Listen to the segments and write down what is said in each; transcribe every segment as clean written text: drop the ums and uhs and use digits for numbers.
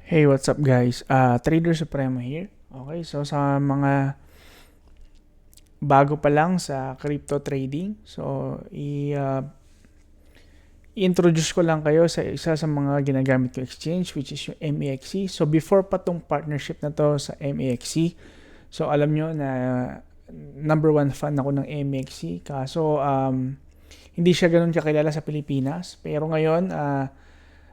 Hey, what's up guys? Trader Supremo here. Okay, so sa mga bago pa lang sa crypto trading, i-introduce ko lang kayo sa isa sa mga ginagamit ko exchange which is yung MEXC. So before pa tong partnership na to sa MEXC, so alam nyo na number one fan ako ng MEXC. Kaso hindi siya ganun kakilala sa Pilipinas. Pero ngayon,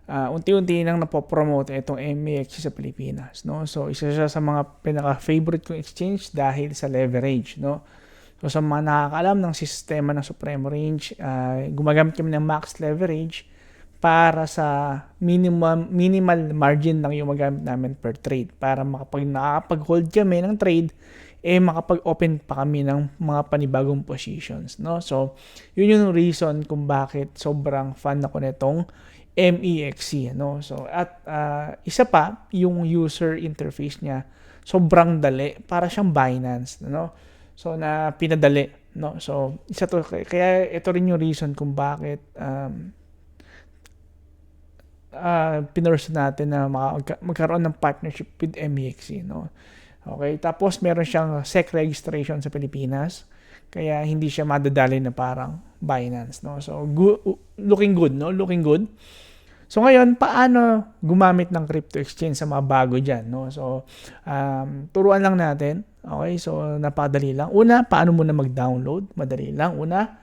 unti-unti nang napopromote itong MEXC sa Pilipinas, no? So isa siya sa mga pinaka-favorite kong exchange dahil sa leverage, no? So sa mga nakakaalam ng sistema ng Supremo Range, gumagamit kami ng max leverage para sa minimal margin lang yung magamit namin per trade para nakakapag-hold kami ng trade, makapag-open pa kami ng mga panibagong positions, no? So yun yung reason kung bakit sobrang fan ako nitong MEXC, no? So at isa pa yung user interface niya, sobrang dali, para siyang Binance, no? So na pinadali, no? So isa to, kaya ito rin yung reason kung bakit pinurse natin na magkaroon ng partnership with MEXC, no? Okay, tapos meron siyang SEC registration sa Pilipinas, kaya hindi siya madadali na parang Binance, no? So looking good, no? Looking good. So ngayon, paano gumamit ng crypto exchange sa mga bago dyan, no? So turuan lang natin. Okay, so napakadali lang. Una, paano muna mag-download? Madali lang. Una,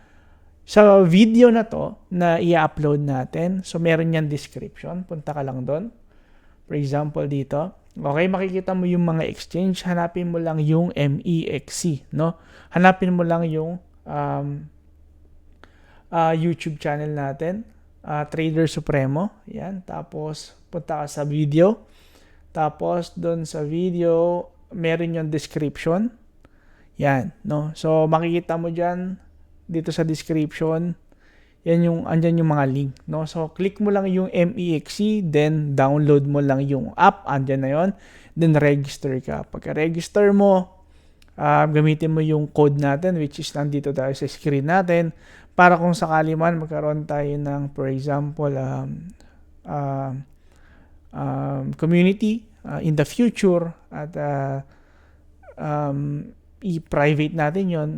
sa video na to na i-upload natin, so meron yan description. Punta ka lang doon. For example, dito. Okay, makikita mo yung mga exchange. Hanapin mo lang yung MEXC, no? Hanapin mo lang yung YouTube channel natin. Trader Supremo. Yan. Tapos, punta ka sa video. Tapos, doon sa video, meron yung description. Yan, no? So, makikita mo dyan, dito sa description, yan yung, andyan yung mga link, no? So, click mo lang yung MEXC, then download mo lang yung app, andyan na yon, then register ka. Pagka-register mo, gamitin mo yung code natin, which is nandito tayo sa screen natin, para kung sakali man magkaroon tayo ng, for example, community in the future, at i-private natin yon,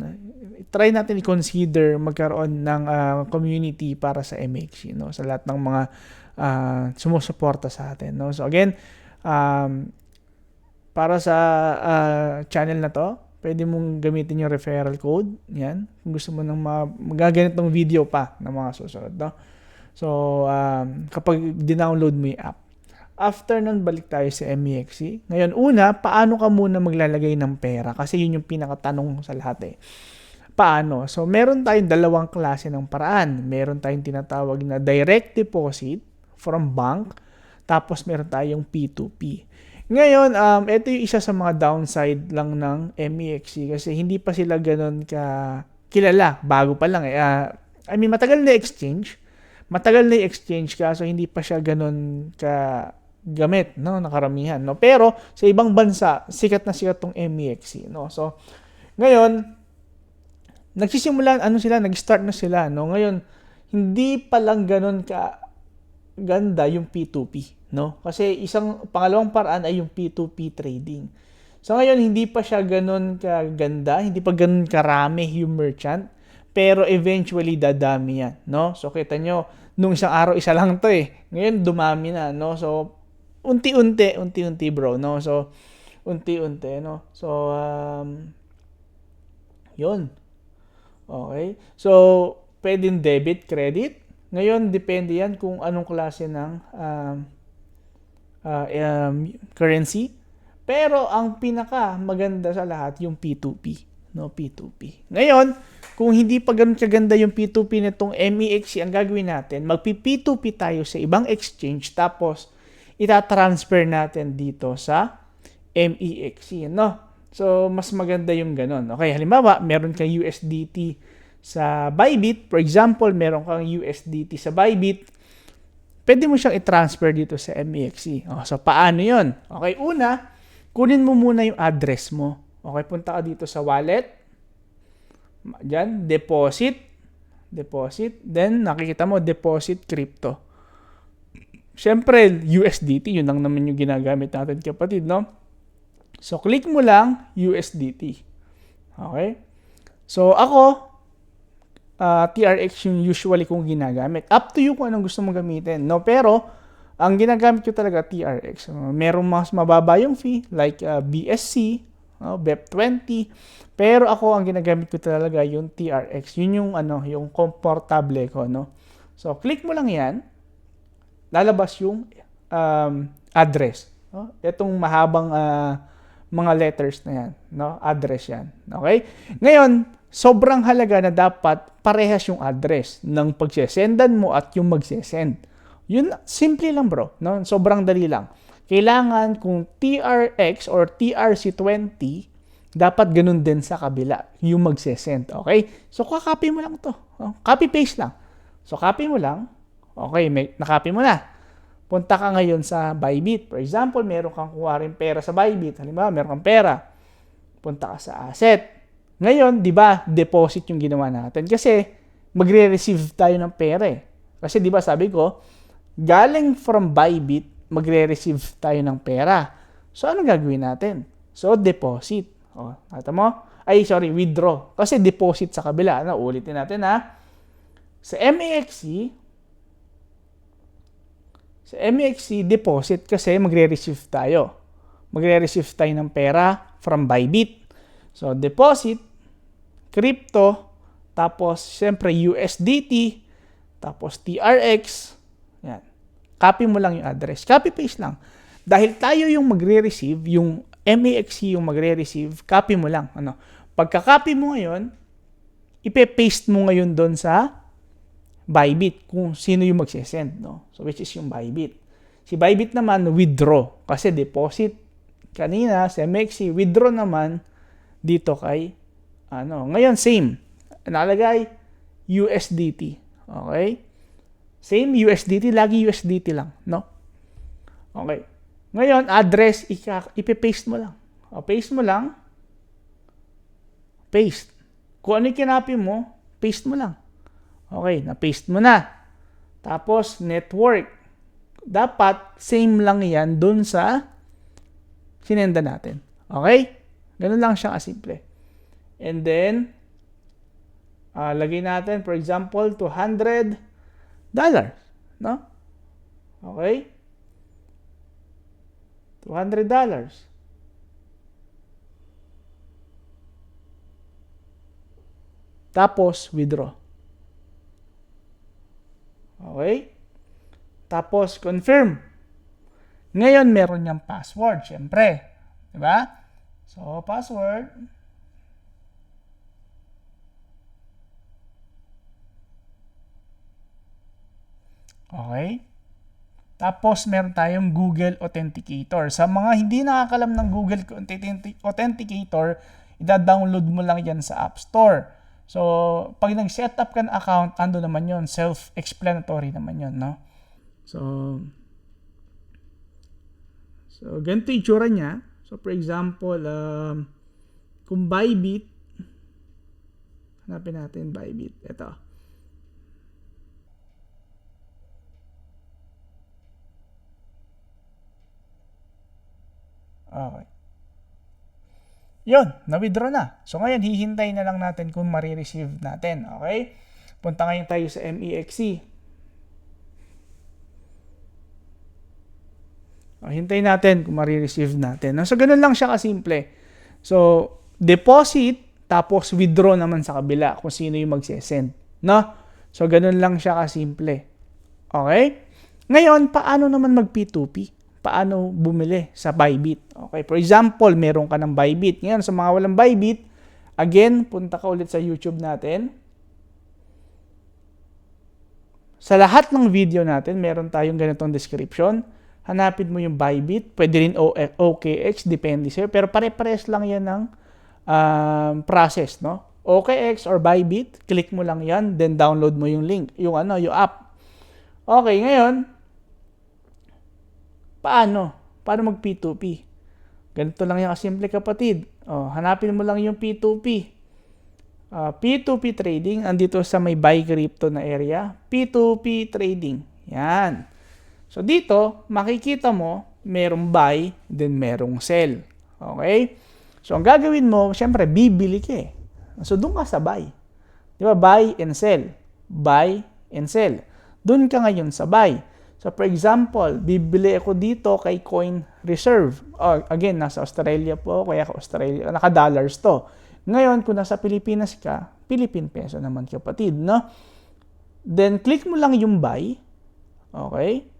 try natin i-consider magkaroon ng community para sa MEXC, no? Sa lahat ng mga sumusuporta sa atin, no? So again, para sa channel na to, pwede mong gamitin yung referral code. Yan. Kung gusto mo ng magaganitong video pa na mga susunod, no? So, kapag dinownload mo yung app. After nun, balik tayo sa MEXC. Ngayon, una, paano ka muna maglalagay ng pera? Kasi yun yung pinakatanong sa lahat eh. Paano? So, meron tayong dalawang klase ng paraan. Meron tayong tinatawag na direct deposit from bank. Tapos, meron tayong P2P. Ngayon, ito yung isa sa mga downside lang ng MEXC kasi hindi pa sila ganun kilala. Bago pa lang eh. Matagal na exchange. Matagal na exchange kaso hindi pa siya ganun gamit, no, nakaramihan, no. Pero sa ibang bansa, sikat na sikat tong MEXC, no. So ngayon, nag-start na sila, no. Ngayon, hindi pa lang ganun ganda yung P2P, no. Kasi pangalawang paraan ay yung P2P trading. So ngayon, hindi pa siya ganun kaganda, hindi pa ganun karami yung merchant, pero eventually dadami yan, no. So kita nyo, nung isang araw isa lang to eh. Ngayon dumami na, no. So unti-unti bro, no. So unti-unti, no. So yun. Okay. So pwedeng debit, credit. Ngayon depende yan kung anong klase ng currency. Pero ang pinaka maganda sa lahat yung P2P, no, P2P. Ngayon, kung hindi pa ganun kaganda yung P2P nitong MEXC, ang gagawin natin, magpi-P2P tayo sa ibang exchange tapos itatransfer natin dito sa MEXC, no? So, mas maganda yung ganun. Okay, halimbawa, meron kang USDT sa Bybit. For example, meron kang USDT sa Bybit. Pwede mo siyang i-transfer dito sa MEXC. So, paano yun? Okay, una, kunin mo muna yung address mo. Okay, punta ka dito sa wallet. Diyan, deposit. Then, nakikita mo, deposit crypto. syempre, USDT, yun lang naman yung ginagamit natin, kapatid, no? So, click mo lang USDT. Okay? So, ako, TRX yung usually kong ginagamit. Up to you kung anong gusto mong gamitin, no? Pero, ang ginagamit ko talaga TRX. Merong mas mababa yung fee, like BSC, BEP20. Pero ako, ang ginagamit ko talaga yung TRX. Yun yung, yung komportable ko, no? So, click mo lang yan. Lalabas yung address. No? Itong mahabang mga letters na yan. No? Address yan. Okay? Ngayon, sobrang halaga na dapat parehas yung address ng pagsesendan mo at yung magsesend. Yun, simple lang bro. No? Sobrang dali lang. Kailangan kung TRX or TRC20, dapat ganun din sa kabila, yung magsesend. Okay? So, kakopy mo lang to. Copy-paste lang. So, copy mo lang. Okay, nakopy mo na. Punta ka ngayon sa Bybit. For example, meron kang kuha rin pera sa Bybit. Halimbawa, meron kang pera. Punta ka sa asset. Ngayon, di ba, deposit yung ginawa natin. Kasi, magre-receive tayo ng pera eh. Kasi di ba, sabi ko, galing from Bybit, magre-receive tayo ng pera. So, ano gagawin natin? So, deposit. O, nata mo? Withdraw. Kasi deposit sa kabila. Ulitin natin ha. Sa MEXC, deposit kasi magre-receive tayo. Magre-receive tayo ng pera from Bybit. So, deposit, crypto, tapos, siyempre, USDT, tapos TRX. Yan. Copy mo lang yung address. Copy-paste lang. Dahil tayo yung magre-receive, yung MEXC yung magre-receive, copy mo lang. Pagka-copy mo ngayon, ipe-paste mo ngayon doon sa Bybit, kung sino yung magsesend, no? So, which is yung Bybit. Si Bybit naman, withdraw. Kasi deposit kanina, sa MEXC, withdraw naman dito kay, ngayon, same. Nalagay, USDT. Okay? Same USDT, lagi USDT lang, no? Okay. Ngayon, address, ipe-paste mo lang. Paste mo lang. Paste. Kung ano yung kinapi mo, paste mo lang. Okay, na-paste mo na. Tapos, network. Dapat, same lang yan dun sa sinenda natin. Okay? Ganun lang siya kasimple. And then, lagay natin, for example, $200. No? Okay? $200. Tapos, withdraw. Okay? Tapos, confirm. Ngayon, meron niyang password, syempre. Diba? So, password. Okay? Tapos, meron tayong Google Authenticator. Sa mga hindi nakakalam ng Google Authenticator, ida-download mo lang yan sa App Store. So, pag nag-set up ka ng account, ando naman yon, self-explanatory naman yon, no? So, ganito yung itsura niya. So, for example, kung Bybit, hanapin natin Bybit. Ito. Okay. Yun, na-withdraw na. So, ngayon, hihintay na lang natin kung marireceive natin. Okay? Punta ngayon tayo sa MEXC. Hintayin natin kung marireceive natin. So, ganun lang siya kasimple. So, deposit, tapos withdraw naman sa kabila kung sino yung magsesend. No? So, ganun lang siya kasimple. Okay? Ngayon, paano naman mag-P2P? Paano bumili sa Bybit? Okay, for example, meron ka ng Bybit. Ngayon, sa mga walang Bybit, again, punta ka ulit sa YouTube natin. Sa lahat ng video natin, meron tayong ganitong description. Hanapin mo yung Bybit. Pwede rin OKX, depende sa'yo. Pero pare-pares lang yan ng process, no? OKX or Bybit, click mo lang yan, then download mo yung link, yung app. Okay, ngayon, paano mag P2P? Ganito lang yung kasimple kapatid. Hanapin mo lang yung P2P. P2P trading, andito sa may buy crypto na area. P2P trading. Yan. So dito, makikita mo, merong buy, then merong sell. Okay? So ang gagawin mo, syempre, bibili ka eh. So doon ka sa buy. Di ba? Buy and sell. Buy and sell. Doon ka ngayon sa buy. So for example, bibili ako dito kay Coin Reserve. Oh, again, nasa Australia po, kaya Australia, naka-dollars to. Ngayon, kung nasa Pilipinas ka, Philippine peso naman kapatid, no? Then, click mo lang yung buy. Okay?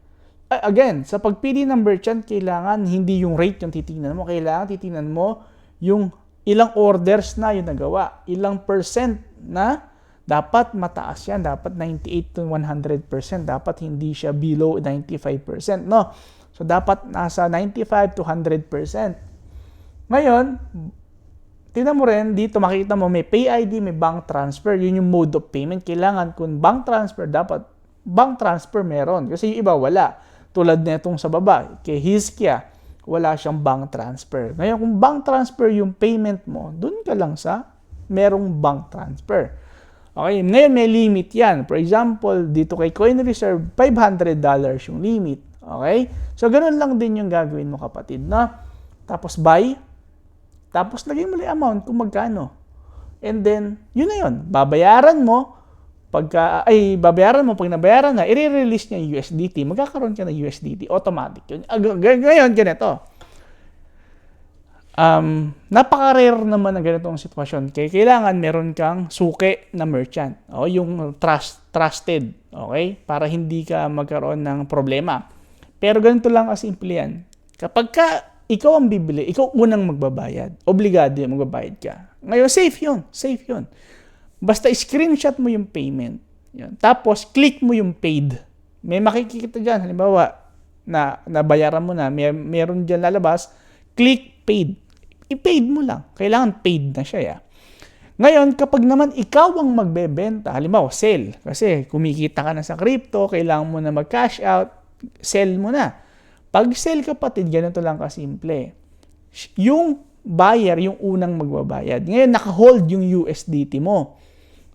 Again, sa pagpili ng merchant, kailangan hindi yung rate yung titingnan mo. Kailangan titingnan mo yung ilang orders na yung nagawa. Ilang percent na dapat mataas yan. Dapat 98 to 100%. Dapat hindi siya below 95%. No? So, dapat nasa 95 to 100%. Ngayon, tingnan mo rin, dito makikita mo may pay ID, may bank transfer. Yun yung mode of payment. Kailangan kung bank transfer, dapat bank transfer meron. Kasi yung iba wala. Tulad na itong sa baba, kay Hiskia, wala siyang bank transfer. Ngayon, kung bank transfer yung payment mo, dun ka lang sa merong bank transfer. Okay, ngayon may limit yan. For example, dito kay Coin Reserve, $500 yung limit. Okay? So, ganun lang din yung gagawin mo kapatid, na tapos buy, tapos lagay mo lang amount kung magkano. And then, yun na yun. Babayaran mo, pag nabayaran na, i-release niya yung USDT, magkakaroon ka ng USDT, automatic yun. Ngayon, ganito. Napaka-rare naman ng ganitong sitwasyon. Kaya kailangan meron kang suki na merchant. O, yung trusted. Okay? Para hindi ka magkaroon ng problema. Pero ganito lang kasimple yan. Kapag ikaw ang bibili, ikaw unang magbabayad. Obligado yung magbabayad ka. Ngayon, safe yun. Safe yun. Basta screenshot mo yung payment. Yan. Tapos, click mo yung paid. May makikita dyan. Halimbawa, nabayaran mo na, meron dyan lalabas, click paid. I-paid mo lang. Kailangan paid na siya. Ya. Ngayon, kapag naman ikaw ang magbebenta, halimbawa, sell. Kasi kumikita ka na sa crypto, kailangan mo na mag-cash out, sell mo na. Pag sell kapatid, ganito lang kasimple. Yung buyer, yung unang magbabayad. Ngayon, naka-hold yung USDT mo.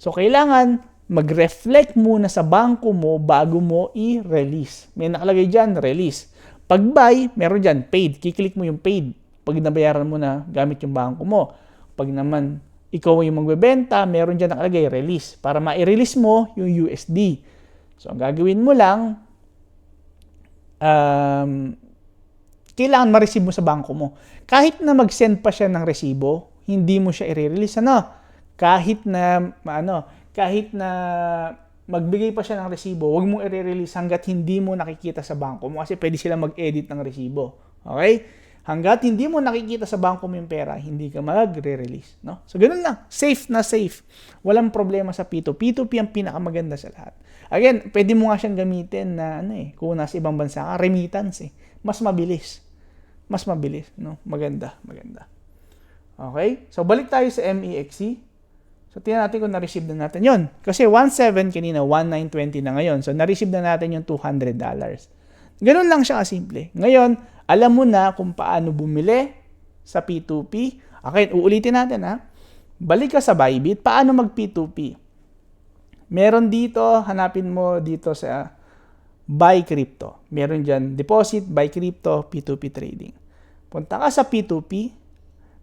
So, kailangan mag-reflect muna sa bangko mo bago mo i-release. May nakalagay dyan, release. Pag buy, meron dyan, paid. Kiklik mo yung paid. Pag nabayaran mo na gamit yung bangko mo. Pag naman ikaw yung magbebenta, meron dyan nakalagay, release. Para ma-release mo yung USD. So, ang gagawin mo lang, kailangan ma-receive mo sa bangko mo. Kahit na mag-send pa siya ng resibo, hindi mo siya i-release. Kahit na magbigay pa siya ng resibo, huwag mong i-release hanggat hindi mo nakikita sa bangko mo kasi pwede sila mag-edit ng resibo. Okay? Hanggat hindi mo nakikita sa bangko mo yung pera, hindi ka magre-release. No? So, ganun lang. Safe na safe. Walang problema sa P2P. P2P ang pinakamaganda sa lahat. Again, pwede mo nga siyang gamitin na kung nasa ibang bansa ka, remittance Mas mabilis. Mas mabilis. No? Maganda. Okay? So, balik tayo sa MEXC. So, tingnan natin kung na-receive na natin yon. Kasi 1.7 kanina, 1.920 na ngayon. So, na-receive na natin yung $200. Ganun lang siya kasimple. Ngayon, alam mo na kung paano bumili sa P2P. Okay, uulitin natin Balik ka sa Bybit. Paano mag P2P? Meron dito, hanapin mo dito sa Buy Crypto. Meron dyan, Deposit, Buy Crypto, P2P Trading. Punta ka sa P2P.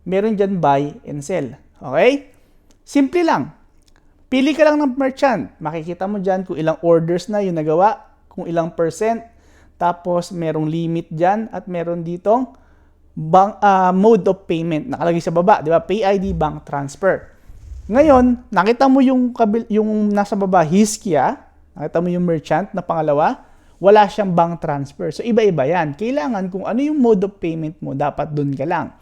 Meron dyan Buy and Sell. Okay? Simple lang. Pili ka lang ng merchant. Makikita mo dyan kung ilang orders na yung nagawa, kung ilang percent. Tapos, merong limit dyan at meron ditong mode of payment. Nakalagay sa baba, di ba? Pay ID, bank transfer. Ngayon, nakita mo yung nasa baba, Hiskia. Nakita mo yung merchant na pangalawa. Wala siyang bank transfer. So, iba-iba yan. Kailangan kung ano yung mode of payment mo, dapat dun ka lang.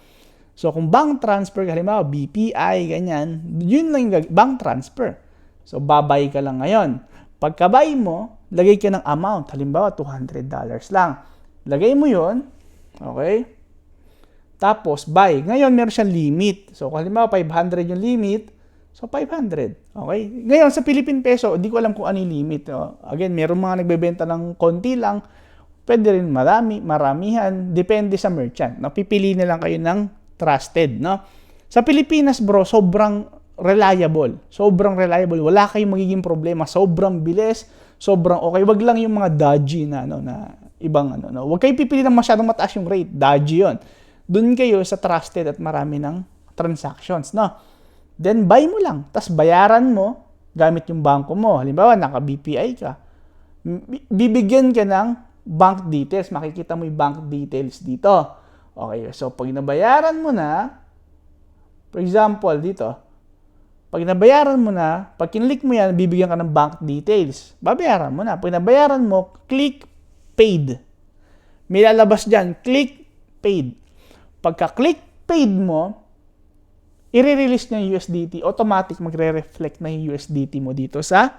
So, kung bank transfer, halimbawa, BPI, ganyan, yun lang yung bank transfer. So, babay ka lang ngayon. Pagka-buy mo, lagay ka ng amount. Halimbawa, $200 lang. Lagay mo yun. Okay? Tapos, buy. Ngayon, meron siyang limit. So, kung halimbawa, 500 yung limit, so 500. Okay? Ngayon, sa Philippine Peso, hindi ko alam kung ano yung limit. Again, meron mga nagbebenta ng konti lang. Pwede rin maramihan. Depende sa merchant. Pipili na lang kayo ng trusted, no? Sa Pilipinas, bro, sobrang reliable. Sobrang reliable. Wala kayong magiging problema. Sobrang bilis. Sobrang okay. Wag lang yung mga dodgy na ibang ano, no? Huwag kayo pipili ng masyadong mataas yung rate. Dodgy yun. Doon kayo sa trusted at marami ng transactions, no? Then, buy mo lang. Tapos, bayaran mo gamit yung bangko mo. Halimbawa, naka-BPI ka. Bibigyan ka ng bank details. Makikita mo yung bank details dito. Okay, so pag nabayaran mo na, for example, dito, pag nabayaran mo na, pag kinlik mo yan, bibigyan ka ng bank details. Babayaran mo na. Pag nabayaran mo, click paid. May lalabas dyan, click paid. Pagka-click paid mo, i-release niya yung USDT. Automatic magre-reflect na yung USDT mo dito sa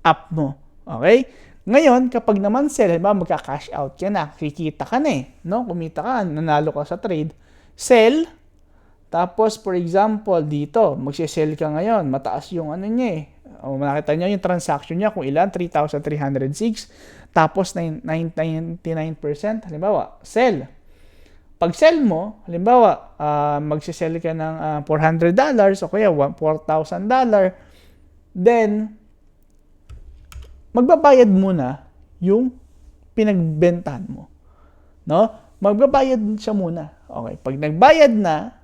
app mo. Okay? Ngayon, kapag naman sell, halimbawa magka-cash out ka na, kikita ka na eh, no? Kumita ka, nanalo ka sa trade. Sell, tapos for example, dito, magsisell ka ngayon, mataas yung ano niya eh. O, makita niyo yung transaction niya, kung ilan, 3,306, tapos 99%, halimbawa, sell. Pag sell mo, halimbawa, magsisell ka ng $400 o kaya $4,000, then, magbabayad muna yung pinagbentahan mo. No? Magbabayad siya muna. Okay. Pag nagbayad na,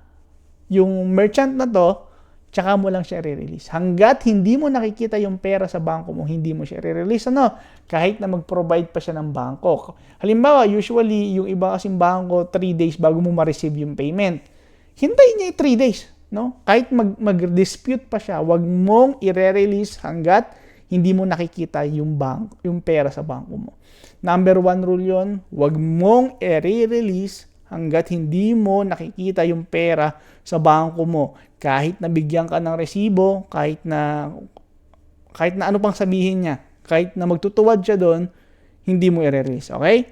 yung merchant na to, tsaka mo lang siya re-release. Hanggat hindi mo nakikita yung pera sa bangko mo, hindi mo siya re-release. Ano? Kahit na mag-provide pa siya ng bangko. Halimbawa, usually, yung iba kasing bangko, 3 days bago mo ma-receive yung payment. Hintayin niya yung 3 days. No? Kahit mag-dispute pa siya, wag mong i-re-release hanggat hindi mo nakikita yung pera sa bangko mo. Number 1 rule yun, wag mong i-re-release hanggat hindi mo nakikita yung pera sa bangko mo. Kahit nabigyan ka ng resibo, kahit na ano pang sabihin niya, kahit na magtutuwad siya doon, hindi mo i-release. Okay?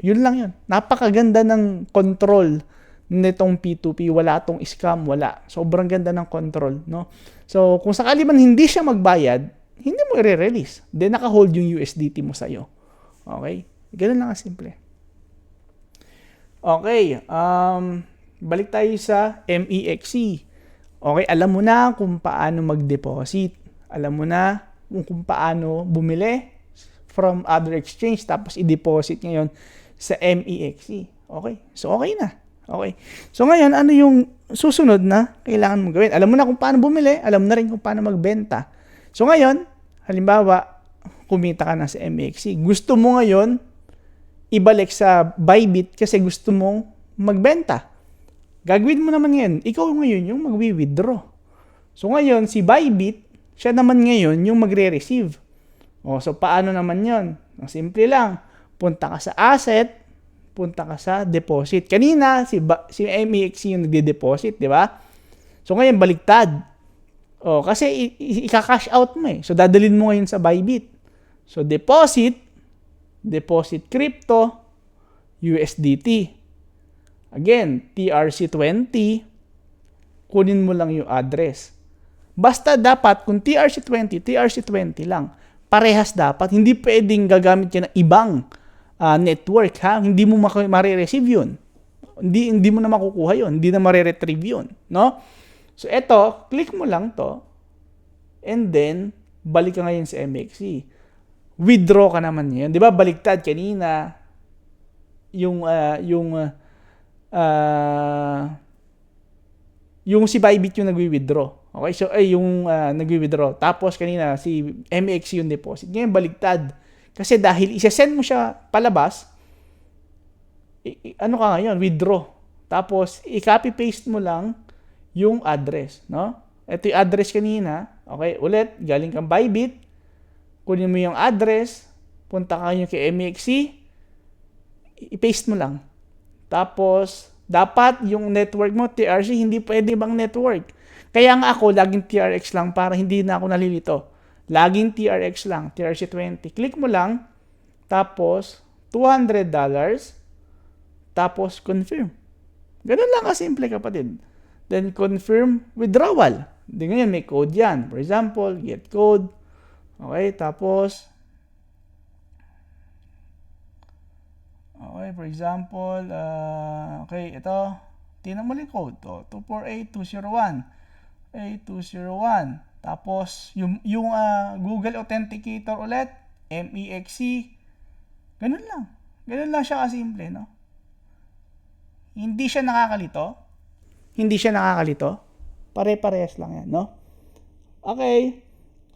Yun lang yun. Napakaganda ng control nitong P2P. Wala tong scam, wala. Sobrang ganda ng control. No? So, kung sakali man hindi siya magbayad, hindi mo i-release. Then, naka-hold yung USDT mo sa'yo. Okay? Ganun lang simple. Okay. Balik tayo sa MEXC. Okay, alam mo na kung paano mag-deposit. Alam mo na kung paano bumili from other exchange tapos i-deposit ngayon sa MEXC. Okay? So, okay na. Okay. So, ngayon, ano yung susunod na kailangan mong gawin? Alam mo na kung paano bumili, alam mo na rin kung paano magbenta. So, ngayon, halimbawa, kumita ka na sa MEXC. Gusto mo ngayon ibalik sa Bybit kasi gusto mong magbenta. Gagawin mo naman ngayon, ikaw ngayon yung magwi-withdraw. So ngayon, si Bybit, siya naman ngayon yung magre-receive. O, so paano naman yon? Simple lang. Punta ka sa asset, punta ka sa deposit. Kanina, si MEXC yung nagde-deposit, di ba? So ngayon, baliktad. O, kasi ika-cash out mo eh. So dadalhin mo ngayon sa Bybit. So deposit crypto, USDT. Again, TRC20, kunin mo lang yung address. Basta dapat, kung TRC20 lang. Parehas dapat. Hindi pwedeng gagamit ka ng ibang network, ha? Hindi mo marireceive yun. Hindi mo na makukuha yun. Hindi na mariretrieve yun. No? So, eto, click mo lang to. And then, balik ka ngayon sa MEXC. Withdraw ka naman ngayon. Di ba, baliktad kanina, yung si Bybit yung nagwi-withdraw. Okay? So, yung nagwi-withdraw. Tapos, kanina, si MEXC yung deposit. Ngayon, baligtad. Kasi dahil isa-send mo siya palabas, ano ka ngayon? Withdraw. Tapos, i-copy-paste mo lang yung address. No? Ito yung address kanina. Okay? Ulit, galing kang Bybit. Kunin mo yung address. Punta ka ngayon kay MEXC. I-paste mo lang. Tapos, dapat yung network mo, TRC, hindi pwede ibang network. Kaya nga ako, laging TRX lang para hindi na ako nalilito. Laging TRX lang, TRC20. Click mo lang, tapos $200, tapos confirm. Ganun lang kasimple, kapatid. Then, confirm withdrawal. Then, ngayon, may code yan. For example, get code. Okay, tapos, okay, for example, okay, ito, tingnan mo yung code to, 248201, 8201, tapos, yung Google Authenticator ulit, MEXC, ganun lang, Ganun lang siya kasimple, no? Hindi siya nakakalito. Hindi siya nakakalito. Pare-parehas lang yan, no? Okay.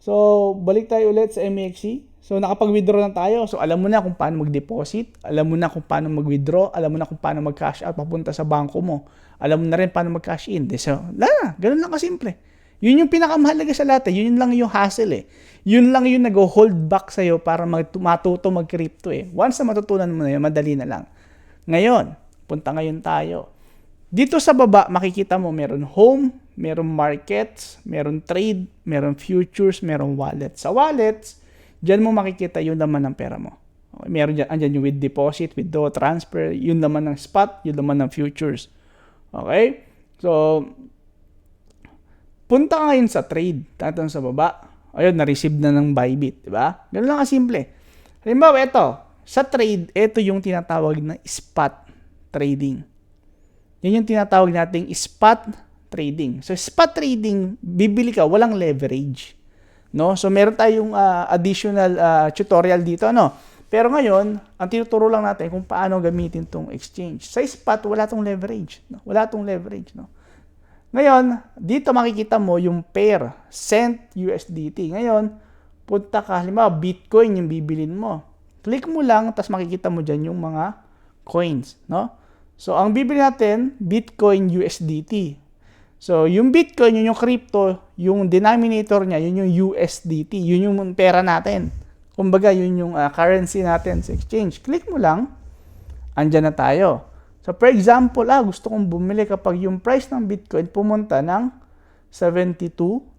So, balik tayo ulit sa MEXC. So, nakapag-withdraw na tayo. So, alam mo na kung paano mag-deposit. Alam mo na kung paano mag-withdraw. Alam mo na kung paano mag-cash out papunta sa bangko mo. Alam mo na rin paano mag-cash in. So, ganun lang kasimple. Yun yung pinakamahalaga sa lahat. Yun lang yung hassle eh. Yun lang yung nag-hold back sa'yo para matuto mag-crypto eh. Once na matutunan mo na yun, madali na lang. Ngayon, punta ngayon tayo. Dito sa baba, makikita mo meron home, meron markets, meron trade, meron futures, meron wallets. Sa wallets, dyan mo makikita yung laman ng pera mo. Okay, meron dyan, andyan yung with deposit, withdraw, transfer, yung laman ng spot, yung laman ng futures. Okay? So, punta ka ngayon sa trade. Tatang sa baba. Ayun, na-receive na ng Bybit. Diba? Ganun lang kasimple. Halimbawa, ito. Sa trade, ito yung tinatawag na spot trading. Yan yung tinatawag nating spot trading. So, spot trading, bibili ka, walang leverage. No? So, meron tayong additional tutorial dito. Ano? Pero ngayon, ang tinuturo lang natin kung paano gamitin tong exchange. Sa spot, wala tong leverage. No? Wala tong leverage. No? Ngayon, dito makikita mo yung pair, cent USDT. Ngayon, punta ka, halimbawa, Bitcoin yung bibilin mo. Click mo lang, tapos makikita mo dyan yung mga coins. No? So, ang bibili natin, Bitcoin USDT. So, yung Bitcoin, yun yung crypto, yung denominator niya, yun yung USDT. Yun yung pera natin. Kumbaga, yun yung currency natin sa exchange. Click mo lang, andyan na tayo. So, for example, gusto kong bumili kapag yung price ng Bitcoin pumunta ng 72,000.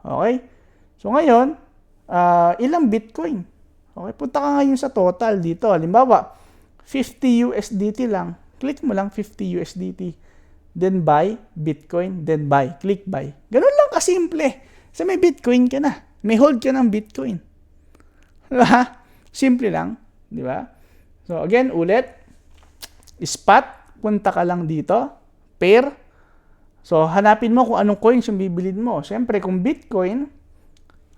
Okay? So, ngayon, ilang Bitcoin? Okay, punta ka ngayon sa total dito. Halimbawa, 50 USDT lang. Click mo lang 50 USDT. Then buy Bitcoin, then buy. Click buy. Ganun lang kasimple. Kasi may Bitcoin ka na. May hold ka ng Bitcoin. Diba? Simple lang. Diba? So again, ulit. Spot. Punta ka lang dito. Pair. So hanapin mo kung anong coins yung bibilin mo. Siyempre, kung Bitcoin,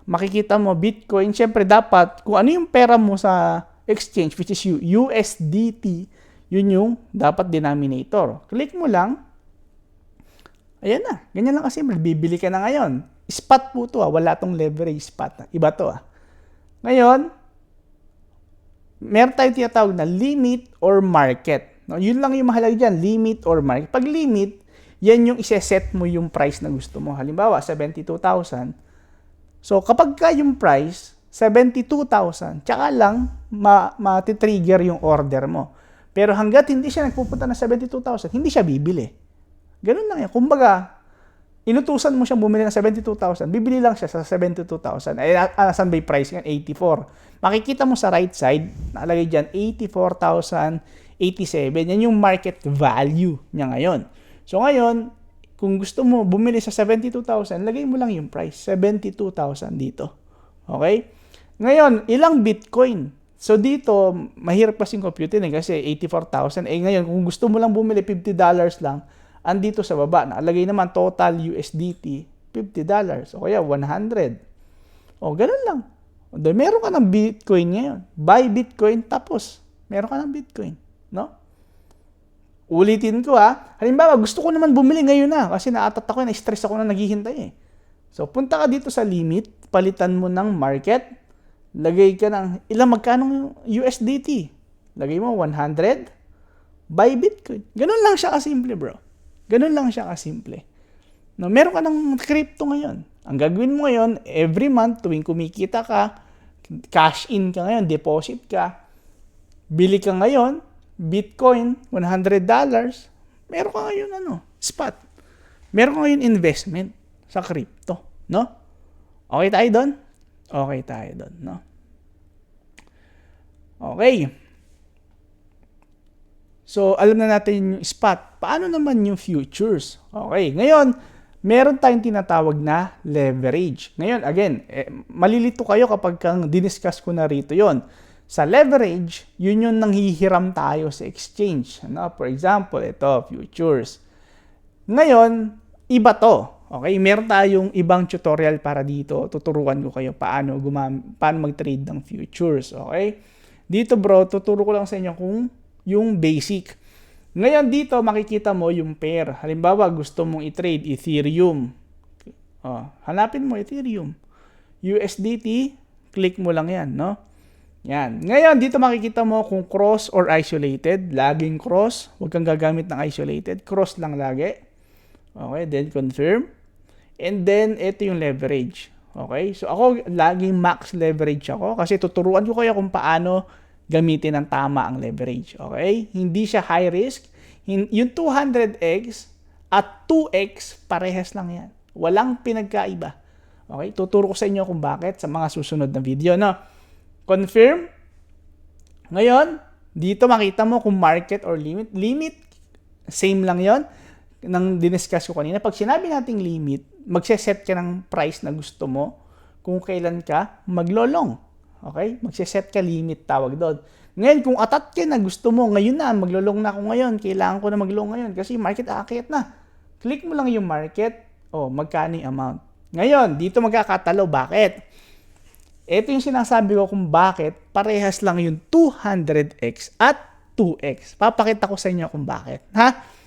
makikita mo Bitcoin. Siyempre, dapat kung ano yung pera mo sa exchange, which is USDT, yun yung dapat denominator. Click mo lang. Ayan na. Ganyan lang kasi. Bibili ka na ngayon. Spot po to. Wala tong leverage spot. Iba to. Ngayon, meron tayong tinatawag na limit or market. No, yun lang yung mahalaga dyan. Limit or market. Pag limit, yan yung iseset mo yung price na gusto mo. Halimbawa, 72,000. So, kapag ka yung price, 72,000, tsaka lang matitrigger yung order mo. Pero hanggat hindi siya nagpupunta ng 72,000, hindi siya bibili. Ganun lang yan. Kumbaga, inutusan mo siyang bumili ng 72,000, bibili lang siya sa 72,000. Ay, saan ba yung price yan? 84. Makikita mo sa right side, nakalagay dyan, 84,087. Yan yung market value niya ngayon. So ngayon, kung gusto mo bumili sa 72,000, lagay mo lang yung price, 72,000 dito. Okay? Ngayon, ilang Bitcoin? So dito, mahirap kasing computin kasi 84,000. Ngayon, kung gusto mo lang bumili, $50 lang, andito sa baba, nakalagay naman total USDT, $50. O kaya 100. O, ganun lang. O, meron ka ng Bitcoin ngayon. Buy Bitcoin, tapos meron ka ng Bitcoin. No? Ulitin ko halimbawa, gusto ko naman bumili ngayon na kasi naatat ako, na-stress ako na naghihintay eh. So, punta ka dito sa limit, palitan mo ng market, lagay ka ng magkano USDT. Lagay mo 100, buy Bitcoin. Ganun lang siya kasimple, bro. Ganun lang siya kasimple. No, meron ka ng crypto ngayon. Ang gagawin mo ngayon, every month, tuwing kumikita ka, cash in ka ngayon, deposit ka, bili ka ngayon, Bitcoin, $100, meron ka ngayon spot. Meron ka ngayon investment sa crypto, no? Okay tayo doon? Okay tayo doon, no? Okay. So, alam na natin yung spot. Paano naman yung futures? Okay. Ngayon, meron tayong tinatawag na leverage. Ngayon, again, malilito kayo kapag diniscuss ko na rito yon. Sa leverage, yun yung nanghihiram tayo sa exchange. For example, ito, futures. Ngayon, iba to. Okay, meron tayong ibang tutorial para dito. Tuturuan ko kayo paano mag-trade ng futures. Okay? Dito bro, tuturo ko lang sa inyo kung yung basic. Ngayon dito makikita mo yung pair. Halimbawa gusto mong i-trade Ethereum. Hanapin mo Ethereum. USDT, click mo lang yan, no? Yan. Ngayon, dito makikita mo kung cross or isolated. Laging cross. Huwag kang gagamit ng isolated. Cross lang lagi. Okay, then confirm. And then, ito yung leverage. Okay, so ako, laging max leverage ako kasi tuturuan ko kayo kung paano gamitin ng tama ang leverage. Okay, hindi siya high risk. Yung 200x at 2x, parehas lang yan. Walang pinagkaiba. Okay, tuturo ko sa inyo kung bakit sa mga susunod na video, no? Confirm. Ngayon, dito makita mo kung market or limit. Limit, same lang yon nang diniscuss ko kanina. Pag sinabi nating limit, magse-set ka ng price na gusto mo kung kailan ka maglolong. Okay? Magse-set ka limit, tawag doon. Ngayon, kung atat ka na gusto mo, ngayon na, maglolong na ako ngayon, kailangan ko na maglong ngayon kasi market aakyat na. Click mo lang yung market, magkano yung amount. Ngayon, dito magkakatalo. Bakit? Ito yung sinasabi ko kung bakit parehas lang yung 200x at 2x. Papakita ko sa inyo kung bakit. Ha?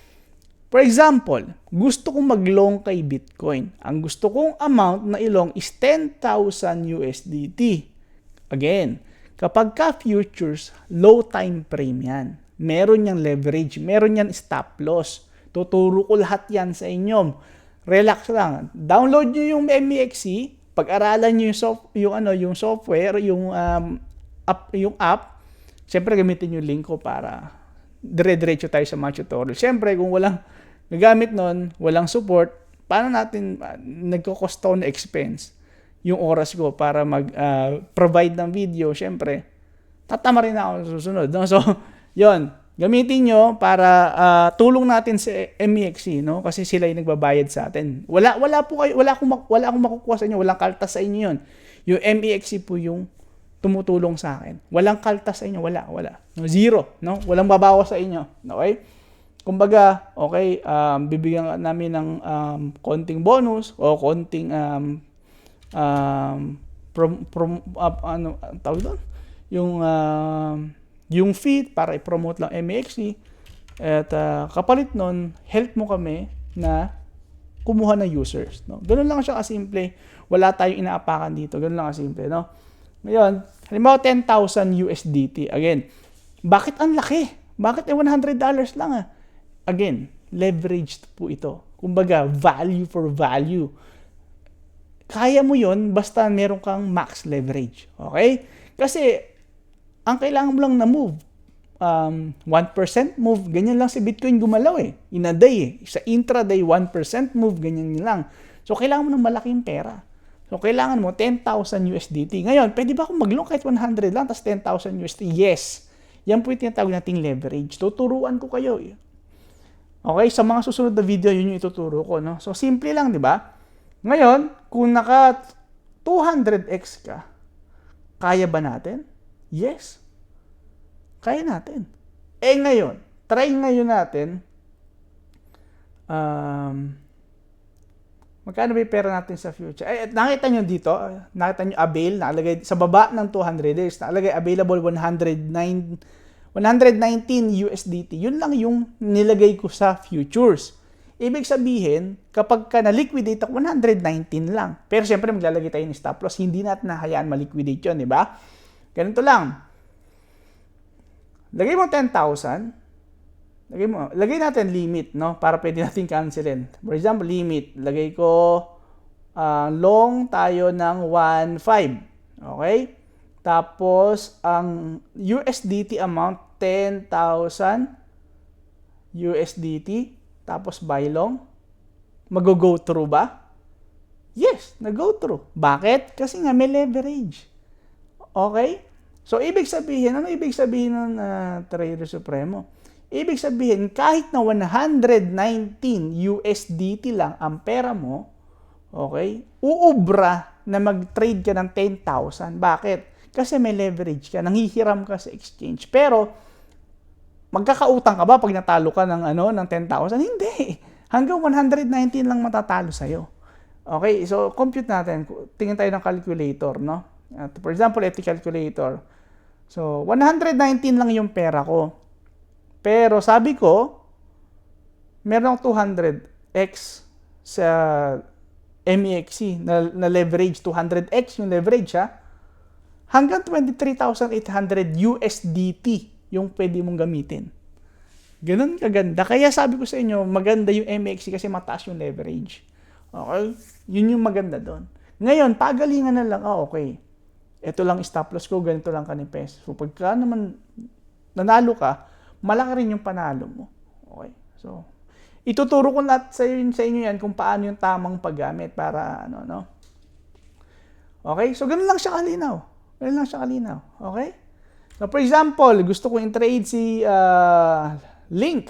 For example, gusto kong mag-long kay Bitcoin. Ang gusto kong amount na ilong is 10,000 USDT. Again, kapag ka futures, low time frame yan. Meron yung leverage, meron yan stop loss. Tuturo ko lahat yan sa inyo. Relax lang. Download nyo yung MEXC. Pag-aralan nyo yung software, yung app, siyempre gamitin yung link ko para dire-diretso tayo sa mga tutorial. Siyempre, kung walang gagamit nun, walang support, paano natin nagko-cost na expense yung oras ko para mag-provide ng video? Siyempre, tatama rin ako sa susunod. No? So, yon gamitin nyo para tulong natin sa MEXC, no? Kasi sila yung nagbabayad sa atin. Wala akong makukuha sa inyo, walang kaltas sa inyo yun. Yung MEXC po yung tumutulong sa akin. Walang kaltas sa inyo, wala. No, zero, no? Walang babawas sa inyo, okay? Kumbaga, okay, bibigyan namin ng konting bonus o konting tawag doon? Yung feed para i-promote lang MEXC at kapalit nun, help mo kami na kumuha ng users. No? Ganun lang siya kasimple. Wala tayong inaapakan dito. Ganun lang kasimple. No? Ngayon, halimbawa 10,000 USDT. Again, bakit ang laki? Bakit $100 lang? Again, leveraged po ito. Kumbaga, value for value. Kaya mo yon basta meron kang max leverage. Okay? Kasi, ang kailangan mo lang na move, 1% move, ganyan lang si Bitcoin gumalaw in a day Sa intraday, 1% move, ganyan lang. So, kailangan mo ng malaking pera. So, kailangan mo 10,000 USDT. Ngayon, pwede ba akong mag-long kahit 100 lang, tapos 10,000 USDT? Yes. Yan po yung tinatawag nating leverage. Tuturuan ko kayo. Okay, sa mga susunod na video, yun yung ituturo ko. No? So, simple lang, di ba? Ngayon, kung naka 200x ka, kaya ba natin? Yes. Kaya natin. Ngayon, try ngayon natin, magkano ba yung pera natin sa future? Nakita nyo dito, nakita nyo avail, nakalagay sa baba ng 200x, nakalagay available 119 USDT. Yun lang yung nilagay ko sa futures. Ibig sabihin, kapag ka na-liquidate ako, 119 lang. Pero siyempre, maglalagay tayo ng stop loss. Hindi natin nahayaan ma-liquidate yun, di ba? Ganito lang. Lagay mo 10,000. Lagay natin limit, no? Para pwede natin cancelin. For example, limit. Lagay ko long tayo ng 1.5. Okay? Tapos, ang USDT amount, 10,000 USDT. Tapos, buy long. Mag-go through ba? Yes, nag-go through. Bakit? Kasi nga may leverage. Okay? So, ibig sabihin, ano ibig sabihin ng Trader Supremo? Ibig sabihin, kahit na 119 USDT lang ang pera mo, okay, uubra na mag-trade ka ng 10,000. Bakit? Kasi may leverage ka, nanghihiram ka sa exchange. Pero, magkakautang ka ba pag natalo ka ng 10,000? Hindi. Hanggang 119 lang matatalo sa'yo. Okay, so compute natin. Tingin tayo ng calculator, no? For example, ito calculator. So, 119 lang yung pera ko. Pero sabi ko, meron akong 200x sa MEXC na leverage. 200x yung leverage, ha? Hanggang 23,800 USDT yung pwede mong gamitin. Ganun kaganda. Kaya sabi ko sa inyo, maganda yung MEXC kasi mataas yung leverage. Okay? Yun yung maganda doon. Ngayon, pagalingan na lang, okay. Ito lang stop loss ko, ganito lang kanipes. So, pagka naman nanalo ka, malaki rin yung panalo mo. Okay. So, ituturo ko lahat sa inyo yan kung paano yung tamang paggamit para no? Okay? So, ganun lang siya kalinaw. Ganun lang siya kalinaw. Okay? So, for example, gusto ko i-trade si Link.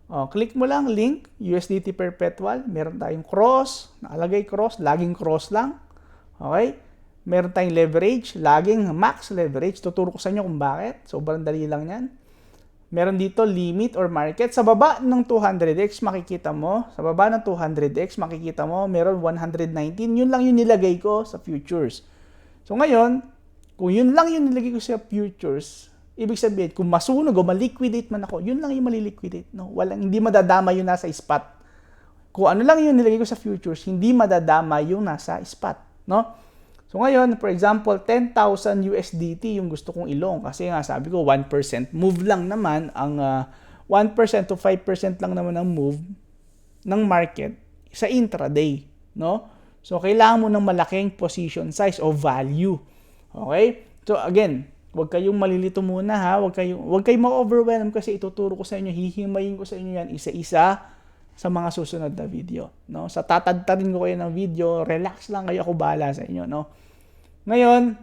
Click mo lang, Link, USDT Perpetual. Meron tayong cross. Nakalagay cross. Laging cross lang. Okay? Meron tayong leverage. Laging max leverage. Tuturo ko sa inyo kung bakit. Sobrang dali lang yan. Meron dito limit or market. Sa baba ng 200x makikita mo. Sa baba ng 200x makikita mo. Meron 119. Yun lang yung nilagay ko sa futures. So ngayon, kung yun lang yung nilagay ko sa futures, ibig sabihin, kung masunog o maliquidate man ako, yun lang yung maliliquidate. No? Hindi madadama yung nasa spot. Kung ano lang yung nilagay ko sa futures, hindi madadama yung nasa spot. No? So ngayon, for example, 10,000 USDT yung gusto kong ilong. Kasi nga sabi ko, 1% move lang naman. Ang 1% to 5% lang naman ang move ng market sa intraday. No? So kailangan mo ng malaking position size o value. Okay? So again, huwag kayong malilito muna ha. Huwag kayong ma-overwhelm kasi ituturo ko sa inyo, hihimayin ko sa inyo yan isa-isa sa mga susunod na video. No? Sa tatadtarin ko kayo ng video, relax lang kayo, ako bahala sa inyo. No? Ngayon,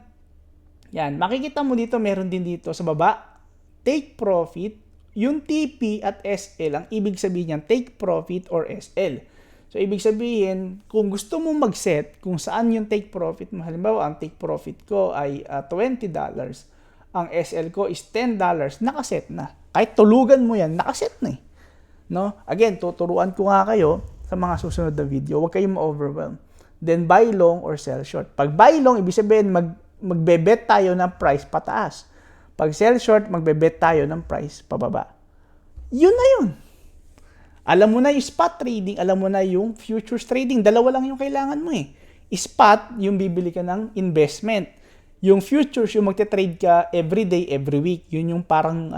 yan, makikita mo dito, meron din dito sa baba, take profit, yung TP at SL, ang ibig sabihin niyan, take profit or SL. So, ibig sabihin, kung gusto mo mag-set kung saan yung take profit mo, halimbawa, ang take profit ko ay $20, ang SL ko is $10, nakaset na. Kahit tulugan mo yan, nakaset na eh. No? Again, tuturuan ko nga kayo sa mga susunod na video, huwag kayong ma-overwhelm. Then, buy long or sell short. Pag buy long, ibig sabihin, magbe-bet tayo ng price pataas. Pag sell short, magbe-bet tayo ng price pababa. Yun na yun. Alam mo na yung spot trading, alam mo na yung futures trading. Dalawa lang yung kailangan mo eh. Spot, yung bibili ka ng investment. Yung futures, yung magte-trade ka every day, every week. Yun yung parang,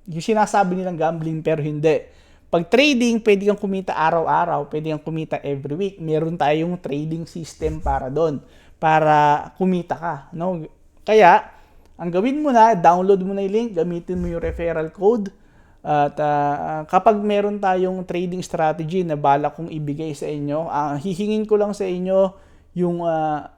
yung sinasabi nilang gambling pero hindi. Pag trading, pwede kang kumita araw-araw, pwede kang kumita every week. Meron tayong trading system para doon, para kumita ka. No? Kaya, ang gawin mo na, download mo na yung link, gamitin mo yung referral code, at kapag meron tayong trading strategy na balak kong ibigay sa inyo, hihingin ko lang sa inyo yung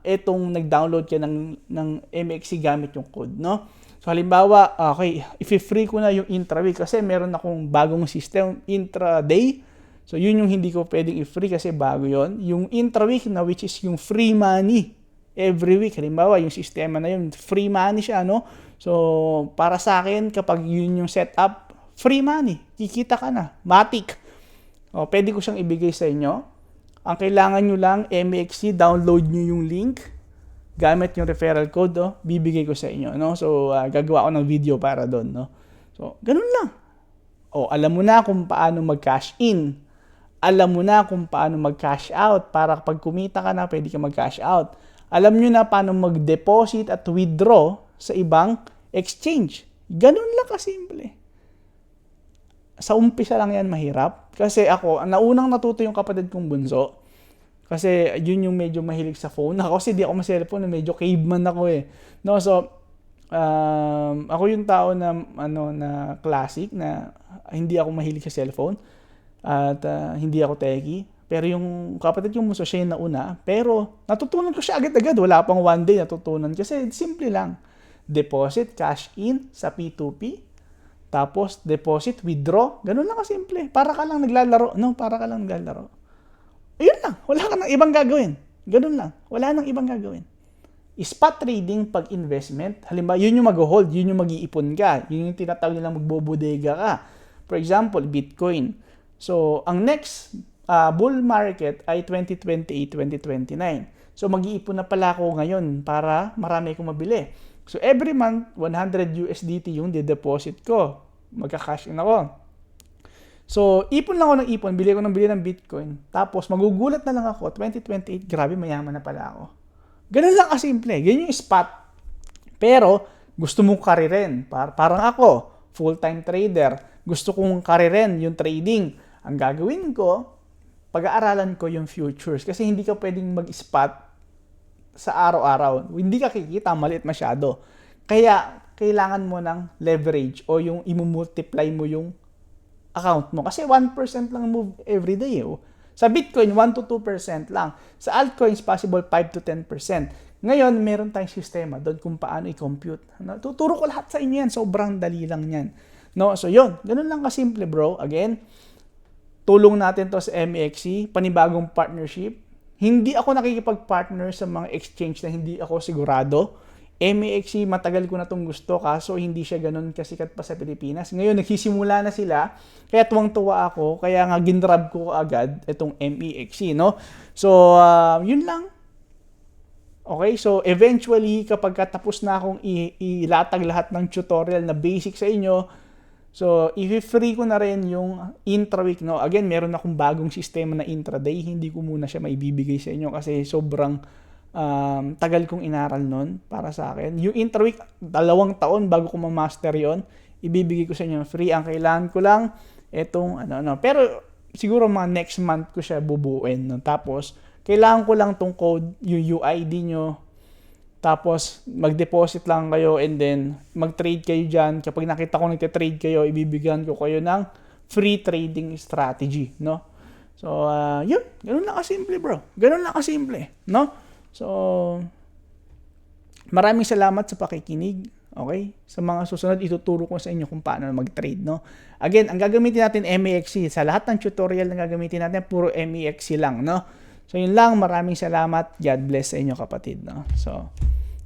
etong nag-download ka ng MEXC gamit yung code. No? So, halimbawa, okay, i-free ko na yung intra-week kasi meron akong bagong system, intra-day. So, yun yung hindi ko pwedeng i-free kasi bago yon. Yung intra-week na which is yung free money every week. Halimbawa, yung sistema na yun, free money siya, no? So, para sa akin, kapag yun yung setup, free money. Kikita ka na. Matic. O, pwede ko siyang ibigay sa inyo. Ang kailangan nyo lang, MEXC, download nyo yung link. Gamit yung referral code, bibigay ko sa inyo, no? So, gagawa ko ng video para doon, no? So, ganun lang. Alam mo na kung paano mag-cash in. Alam mo na kung paano mag-cash out para kapag kumita ka na, pwede ka mag-cash out. Alam nyo na paano mag-deposit at withdraw sa ibang exchange. Ganun lang kasimple. Sa umpisa lang yan mahirap. Kasi ako, naunang natuto yung kapatid kong bunso. Kasi yun yung medyo mahilig sa phone. Ako kasi di ako ma-cellphone, medyo caveman ako eh. No, so ako yung tao na na classic na hindi ako mahilig sa cellphone at hindi ako techie. Pero yung kapatid yung muso siya yung nauna, pero natutunan ko siya agad-agad. Wala pang one day natutunan kasi simple lang. Deposit, cash in sa P2P. Tapos deposit, withdraw. Ganun lang kasimple. Para ka lang naglalaro, no? Para ka lang naglalaro. Ayun lang. Wala ka nang ibang gagawin. Ganun lang. Wala nang ibang gagawin. Spot trading pag investment, halimbawa, yun yung mag-hold, yun yung mag-iipon ka. Yun yung tinatawag nilang magbobodega ka. For example, Bitcoin. So, ang next bull market ay 2028-2029. So, mag-iipon na pala ako ngayon para marami akong mabili. So, every month, 100 USDT yung de-deposit ko. Magka-cash in ako. So, ipon lang ako ng ipon, bili ng Bitcoin. Tapos, magugulat na lang ako, 2028, grabe, mayaman na pala ako. Ganun lang kasimple. Ganyan yung spot. Pero, gusto mong karirin. Parang ako, full-time trader. Gusto kong karirin yung trading. Ang gagawin ko, pag-aaralan ko yung futures. Kasi hindi ka pwedeng mag-spot sa araw-araw. Hindi ka kikita, maliit masyado. Kaya, kailangan mo ng leverage o yung imumultiply mo yung account mo. Kasi 1% lang move every day. Oh. Sa Bitcoin, 1 to 2% lang. Sa altcoins, possible 5 to 10%. Ngayon, meron tayong sistema doon kung paano i-compute. Tuturo ko lahat sa inyo yan. Sobrang dali lang yan. No? So, yun. Ganun lang kasimple, bro. Again, tulong natin to sa MEXC, panibagong partnership. Hindi ako nakikipag-partner sa mga exchange na hindi ako sigurado. MEXC, matagal ko na itong gusto, kaso hindi siya ganun kasikat pa sa Pilipinas. Ngayon, nagsisimula na sila, kaya tuwang-tuwa ako, kaya nga ginrab ko agad itong MEXC, no? So, yun lang. Okay, so eventually, kapag tapos na akong ilatag lahat ng tutorial na basic sa inyo, so, i-free ko na rin yung intra-week, no? Again, meron akong bagong sistema na intraday. Hindi ko muna siya maibibigay sa inyo kasi sobrang tagal kong inaral nun para sa akin. Yung intra-week, 2 taon bago ko ma-master yon, ibibigay ko sa inyo free. Ang kailangan ko lang, etong Pero, siguro mga next month ko siya bubuuin, no? Tapos, kailangan ko lang tong code, yung UID nyo, tapos, mag-deposit lang kayo and then mag-trade kayo dyan. Kapag nakita ko nagte-trade kayo, ibibigyan ko kayo ng free trading strategy, no? So, yun. Ganun lang kasimple, bro. Ganun lang kasimple, no? So, maraming salamat sa pakikinig. Okay? Sa mga susunod, ituturo ko sa inyo kung paano mag-trade, no? Again, ang gagamitin natin MEXC. Sa lahat ng tutorial na gagamitin natin, puro MEXC lang, no? So, yun lang. Maraming salamat. God bless sa inyo, kapatid, no? So,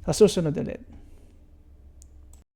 sa susunod ulit.